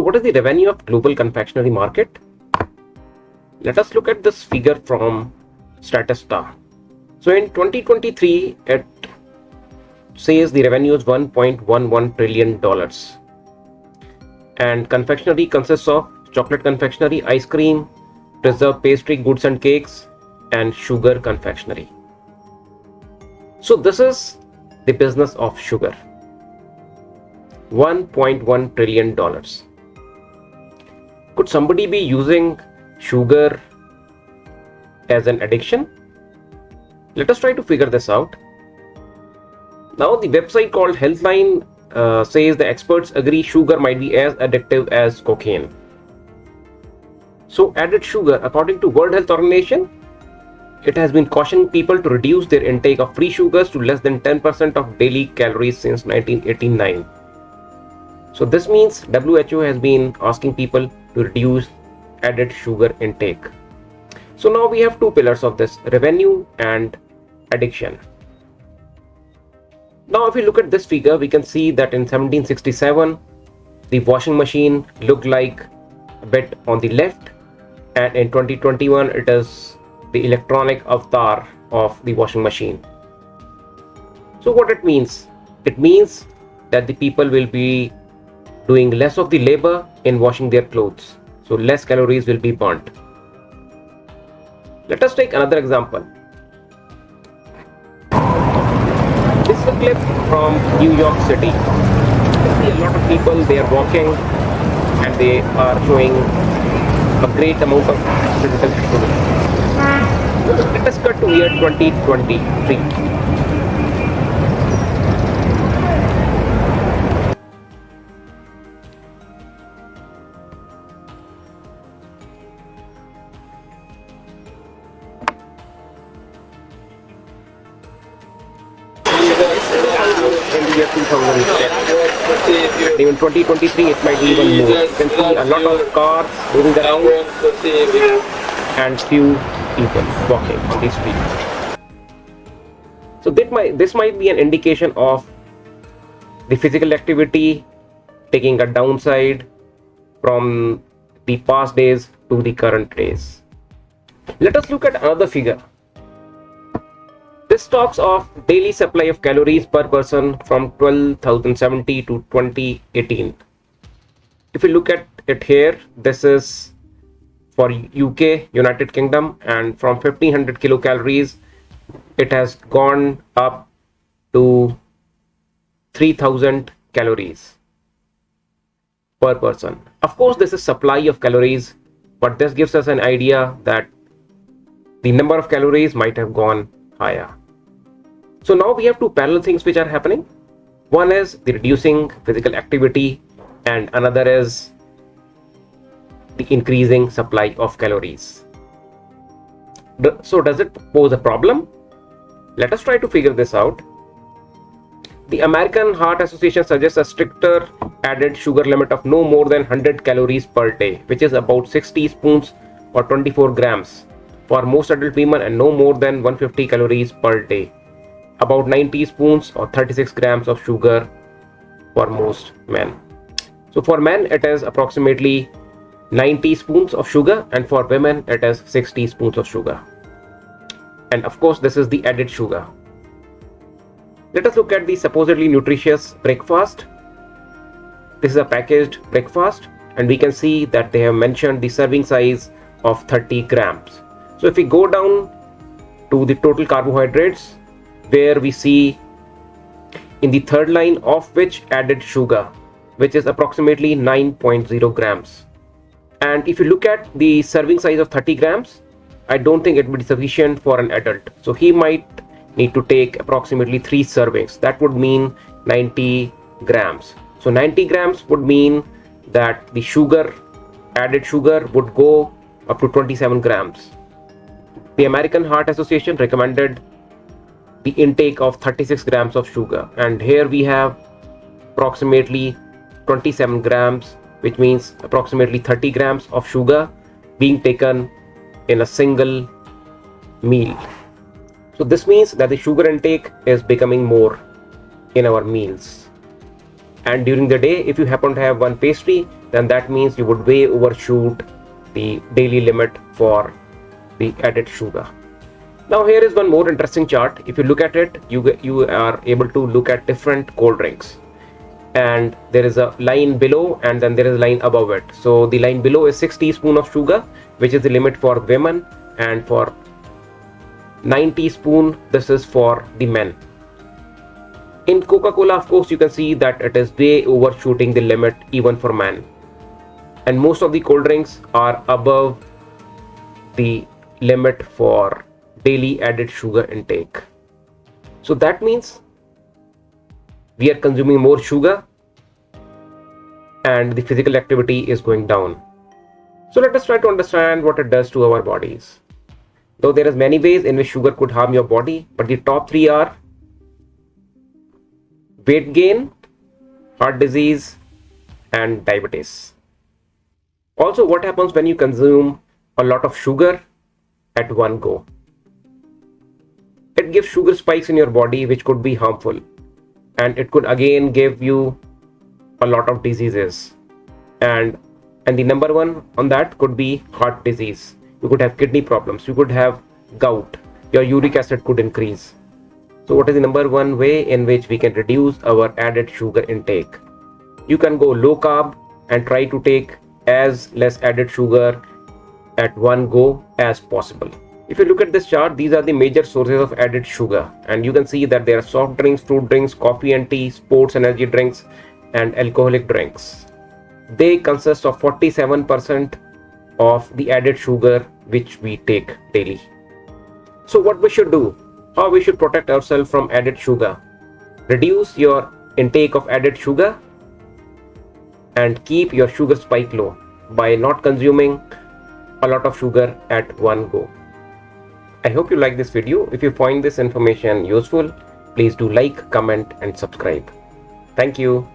what is the revenue of global confectionery market? Let us look at this figure from Statista. So in 2023, it says the revenue is $1.11 trillion. And confectionery consists of chocolate confectionery, ice cream, preserved pastry, goods and cakes, and sugar confectionery. So this is the business of sugar. $1.1 trillion. Could somebody be using sugar as an addiction? Let us try to figure this out. Now, the website called Healthline says the experts agree sugar might be as addictive as cocaine. So, added sugar, according to World Health Organization, it has been cautioning people to reduce their intake of free sugars to less than 10% of daily calories since 1989. So, this means WHO has been asking people to reduce added sugar intake. So, now we have two pillars of this: revenue and addiction. Now, if we look at this figure, we can see that in 1767, the washing machine looked like a bit on the left, and in 2021, it is the electronic avatar of the washing machine. So what it means? It means that the people will be doing less of the labor in washing their clothes. So less calories will be burnt. Let us take another example. This is a clip from New York City. You see a lot of people, they are walking and they are showing a great amount of physical activity. Let us cut to year 2023. In the year 2010. Even 2023, it might be even more. You can see a lot of cars moving around and few people walking on these streets. So this might be an indication of the physical activity taking a downside from the past days to the current days. Let us look at another figure. This talks of daily supply of calories per person from 12,070 to 2018. If you look at it here, this is for UK, United Kingdom, and from 1500 kilocalories, it has gone up to 3000 calories per person. Of course, this is supply of calories, but this gives us an idea that the number of calories might have gone higher. So now we have two parallel things which are happening. One is the reducing physical activity, and another is the increasing supply of calories. So does it pose a problem? Let us try to figure this out. The American Heart Association suggests a stricter added sugar limit of no more than 100 calories per day, which is about 6 teaspoons or 24 grams for most adult women, and no more than 150 calories per day, about 9 teaspoons or 36 grams of sugar for most men. So for men, it is approximately 9 teaspoons of sugar, and for women, it is 6 teaspoons of sugar. And of course, this is the added sugar. Let us look at the supposedly nutritious breakfast. This is a packaged breakfast, and we can see that they have mentioned the serving size of 30 grams. So if we go down to the total carbohydrates, where we see in the third line of which added sugar, which is approximately 9.0 grams. And if you look at the serving size of 30 grams, I don't think it would be sufficient for an adult. So he might need to take approximately 3 servings. That would mean 90 grams. So 90 grams would mean that the sugar, added sugar, would go up to 27 grams. The American Heart Association recommended the intake of 36 grams of sugar, and here we have approximately 27 grams, which means approximately 30 grams of sugar being taken in a single meal. So this means that the sugar intake is becoming more in our meals. And during the day, if you happen to have one pastry, then that means you would way overshoot the daily limit for the added sugar. Now here is one more interesting chart. If you look at it, you are able to look at different cold drinks, and there is a line below and then there is a line above it. So the line below is 6 teaspoons of sugar, which is the limit for women, and for 9 teaspoons this is for the men. In Coca-Cola, of course, you can see that it is way overshooting the limit even for men, and most of the cold drinks are above the limit for daily added sugar intake. So that means we are consuming more sugar and the physical activity is going down. So let us try to understand what it does to our bodies. Though there is many ways in which sugar could harm your body, but the top three are weight gain, heart disease, and diabetes. Also, what happens when you consume a lot of sugar at one go? It gives sugar spikes in your body which could be harmful, and it could again give you a lot of diseases, and the number one on that could be heart disease. You could have kidney problems, you could have gout, your uric acid could increase. So what is the number one way in which we can reduce our added sugar intake? You can go low carb and try to take as less added sugar at one go as possible. If you look at this chart, these are the major sources of added sugar, and you can see that there are soft drinks, fruit drinks, coffee and tea, sports energy drinks, and alcoholic drinks. They consist of 47% of the added sugar which we take daily. So what we should do? How we should protect ourselves from added sugar? Reduce your intake of added sugar and keep your sugar spike low by not consuming a lot of sugar at one go. I hope you like this video. If you find this information useful, please do like, comment, and subscribe. Thank you.